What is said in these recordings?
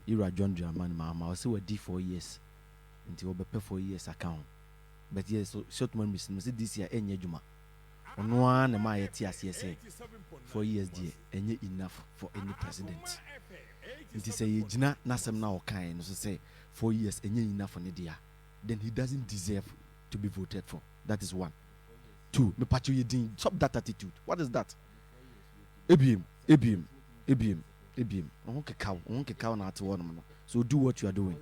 Ira John German mama I say we D 4 years until we pay 4 years account but yes so short man mission say this year enye juma ono one na my TSC 4 years there enye enough for any president it is say jina nasem na okan no say 4 years enye enough for Nidia then he doesn't deserve to be voted for. That is one. Two, me patch you din stop that attitude. What is that? ABM. Onke cow na ati one. So do what you are doing.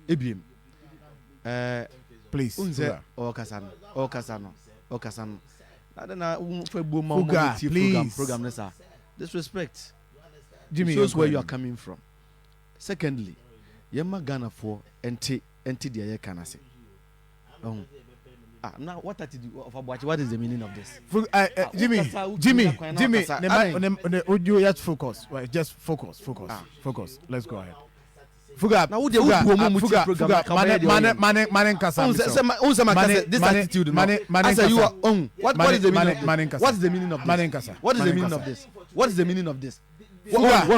ABM. Please. Okasano. I don't know Fugah, program nessa. Disrespect. Jimmy, shows where you are coming from. Secondly, Yema Ghana for NT the can say. Now what is the meaning of this? Jimmy, you just focus. Right, just focus. Let's go ahead. Fugah, this attitude. I say you are on. What is the meaning of this? What is the meaning of this? What is the meaning of this? Fugah.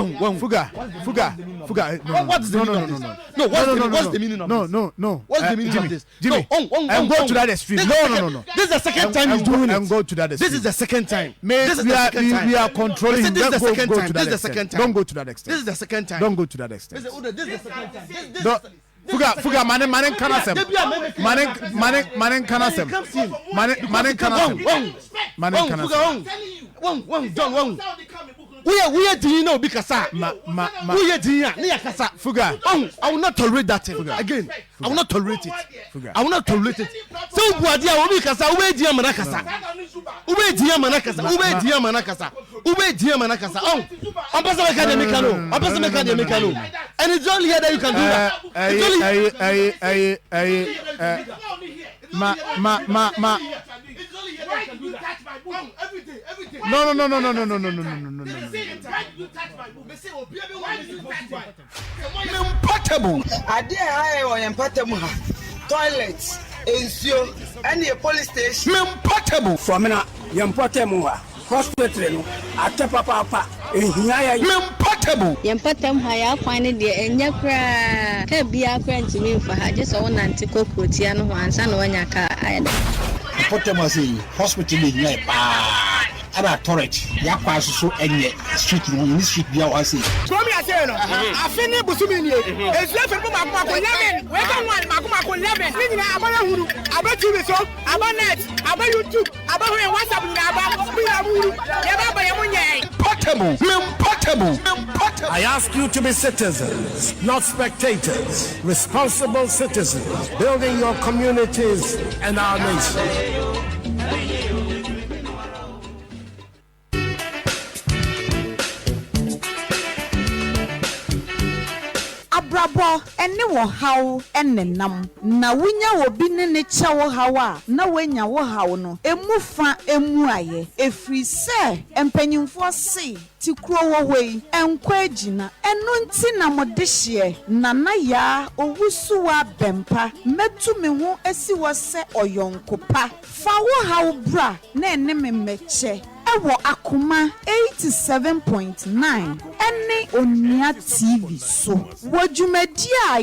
What's the meaning of this? No. What's the meaning of this? No. What's the meaning of this? Jimmy, and go to that extreme. No. This is the second time he's doing it. And go to that extreme. This is the second time. We are controlling him. This is the second time. This is the second time. Don't go to that extent. This is the second time. Don't go to that extent. This is the second time. Fugah, manen kanasem. Manen kanasem. John. We are doing no because we are doing kasa. Fugah. I will not tolerate that thing. Again. I will not tolerate it. I will not tolerate it. So Buadia will be kasa. Ube dia manakasa. Ambassador academicano. And it's only here that you can do that. No. Ade I o empatable toilets ensure and a police station Portable for me na empatable hospital no atapapa ehia ya portable Yempatem haya kwani de enya kra ka bia kra ntimi mfa ha je so wonante kokotia no ho ansa no wanya ka ayeda portable say hospital ni nyai pa ana torrent ya kwa so enye street ni street bia wa say so me ase no afini busumi ni esia fe makoma ko 11 we kan one makoma ko 11 ni nyina abana huru aba TV so aba net aba YouTube aba ho WhatsApp ni aba bi amuru ya baba ya munye portable. I ask you to be citizens, not spectators, responsible citizens, building your communities and our nation. Abrabo ene wo haw enenam na wunya obi ne kyewo haw a na wanya wo haw no emufa emu aye efri se empanyimfo se tikro wo hoi enkwa agina eno nti na modehye na ya owusuwa bempa metu me ho esi wo se oyonkopa fa wo haw bra na ene memmeche ewo akoma 87.9 ene onia TV so wodwumadi a